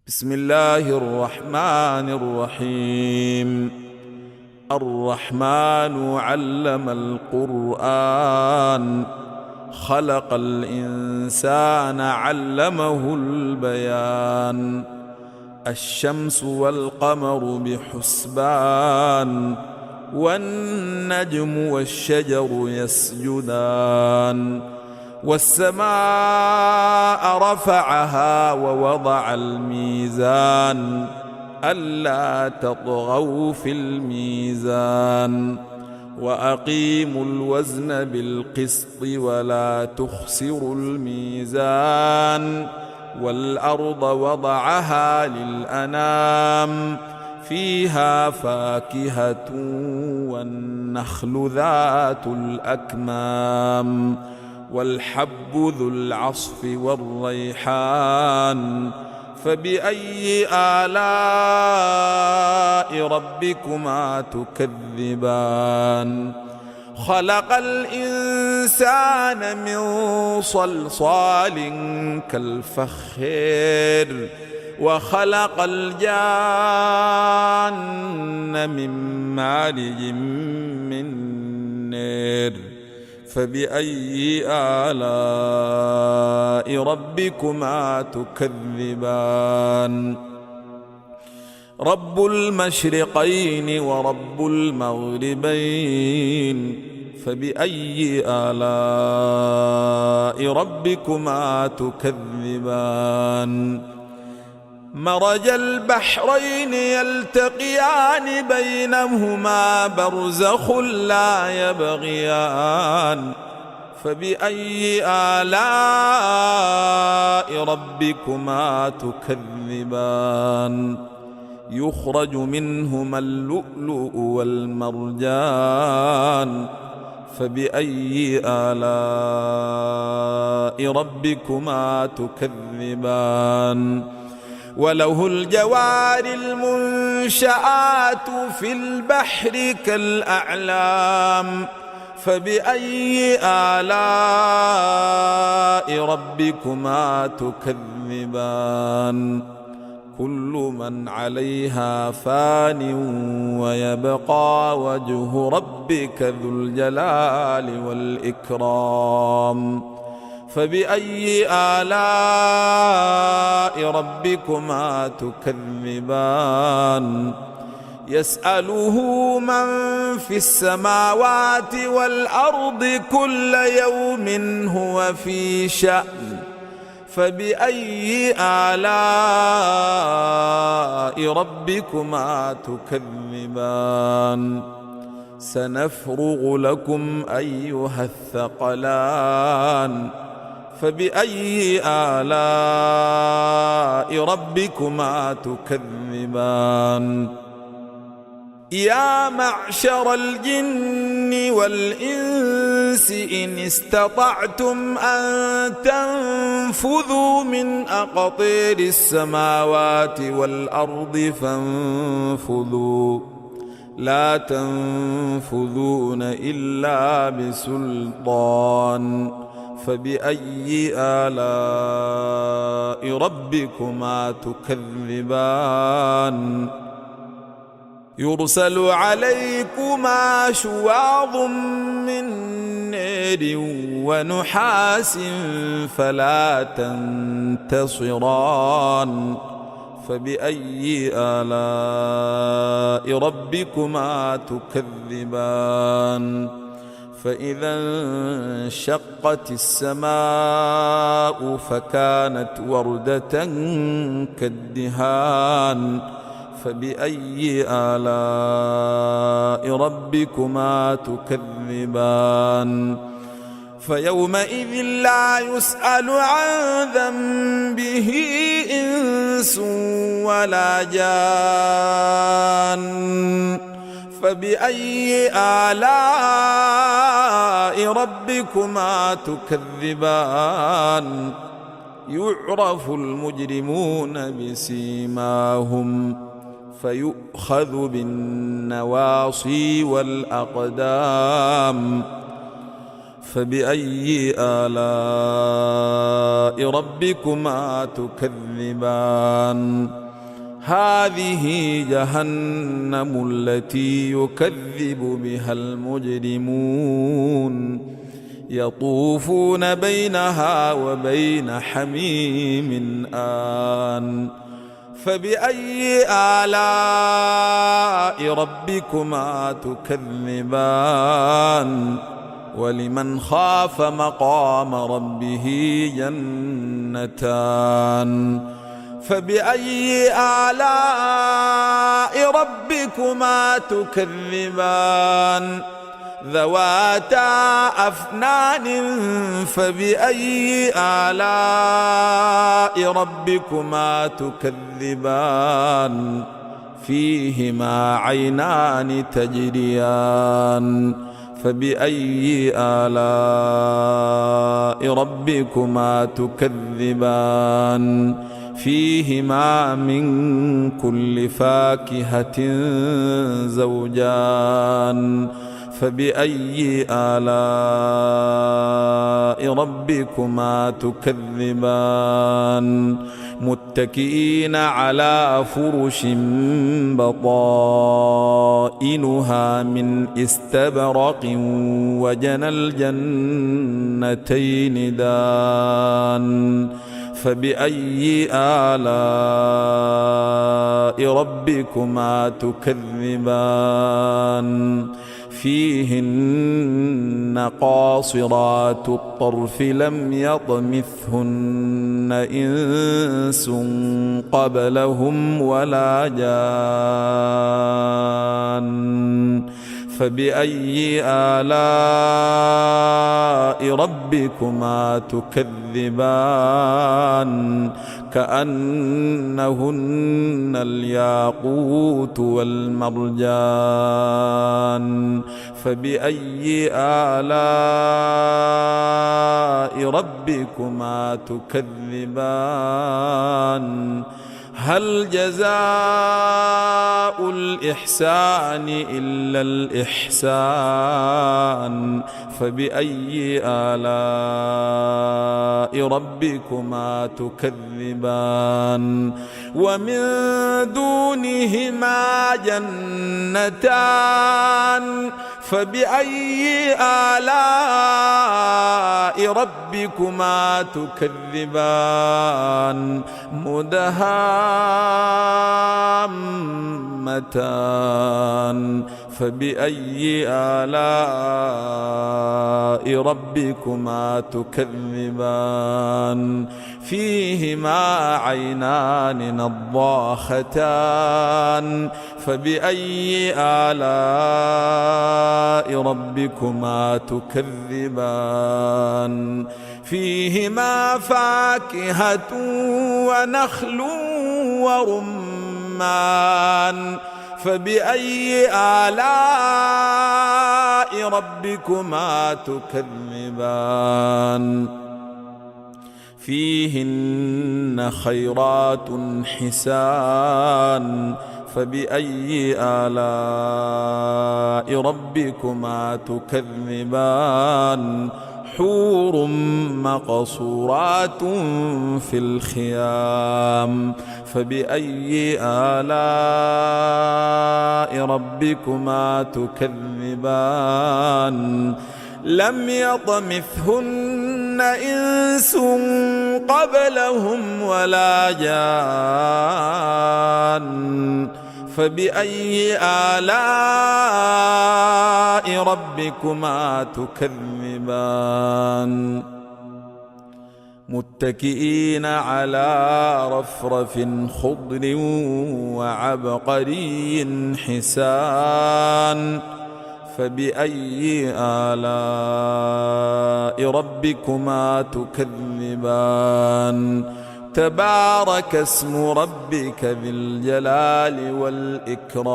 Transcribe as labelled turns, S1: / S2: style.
S1: بسم الله الرحمن الرحيم. الرحمن علم القرآن، خلق الإنسان علمه البيان. الشمس والقمر بحسبان، والنجم والشجر يسجدان. والسماء رفعها ووضع الميزان، ألا تطغوا في الميزان. وأقيموا الوزن بالقسط ولا تخسروا الميزان. والأرض وضعها للأنام، فيها فاكهة والنخل ذات الأكمام. والحب ذو العصف والريحان، فبأي آلاء ربكما تكذبان. خلق الإنسان من صلصال كالفخار، وخلق الجان من مارج من نار. فبأي آلاء ربكما تكذبان. رب المشرقين ورب المغربين، فبأي آلاء ربكما تكذبان. مرج البحرين يلتقيان، بينهما برزخ لا يبغيان. فبأي آلاء ربكما تكذبان. يخرج منهما اللؤلؤ والمرجان، فبأي آلاء ربكما تكذبان. وله الجوار المنشآت في البحر كالأعلام، فبأي آلاء ربكما تكذبان. كل من عليها فان، ويبقى وجه ربك ذو الجلال والإكرام. فبأي آلاء ربكما تكذبان. يسأله من في السماوات والأرض، كل يوم هو في شأن. فبأي آلاء ربكما تكذبان. سنفرغ لكم أيها الثقلان، فبأي آلاء ربكما تكذبان. يا معشر الجن والإنس، إن استطعتم أن تنفذوا من أقطار السماوات والأرض فانفذوا، لا تنفذون إلا بسلطان. فبأي آلاء ربكما تكذبان. يرسل عليكما شواظ من نار ونحاس، فلا تنتصران. فبأي آلاء ربكما تكذبان. فإذا انشقت السماء فكانت وردة كالدهان. فبأي آلاء ربكما تكذبان. فيومئذ لا يسأل عن ذنبه إنس ولا جان. فبأي آلاء ربكما تكذبان. يعرف المجرمون بسيماهم، فيؤخذ بالنواصي والأقدام. فبأي آلاء ربكما تكذبان هذه جهنم التي يكذب بها المجرمون يطوفون بينها وبين حميم آن فبأي آلاء ربكما تكذبان ولمن خاف مقام ربه جنتان فبأي آلاء ربكما تكذبان ذواتا أفنان فبأي آلاء ربكما تكذبان فيهما عينان تجريان فبأي آلاء ربكما تكذبان فيهما من كل فاكهة زوجان فبأي آلاء ربكما تكذبان متكئين على فرش بطائنها من استبرق وجنى الجنتين دان فبأي آلاء ربكما تكذبان فيهن قاصرات الطرف لم يطمثهن إنس قبلهم ولا جان فبأي آلاء ربكما تكذبان كأنهن الياقوت والمرجان فبأي آلاء ربكما تكذبان هل جزاء الإحسان إلا الإحسان فبأي آلاء ربكما تكذبان ومن دونهما جنتان فبأي آلاء ربكما تكذبان مدهامتان فبأي آلاء ربكما تكذبان فيهما عينان نضاختان فبأي آلاء ربكما تكذبان فيهما فاكهة ونخل ورمان فبأي آلاء ربكما تكذبان فيهن خيرات حسان فبأي آلاء ربكما تكذبان حور مقصورات في الخيام فبأي آلاء ربكما تكذبان لم يطمثهن إنس قبلهم ولا جان فبأي آلاء ربكما تكذبان متكئين على رفرف خضر وعبقري حسان فبأي آلاء ربكما تكذبان تبارك اسم ربك ذي الجلال والإكرام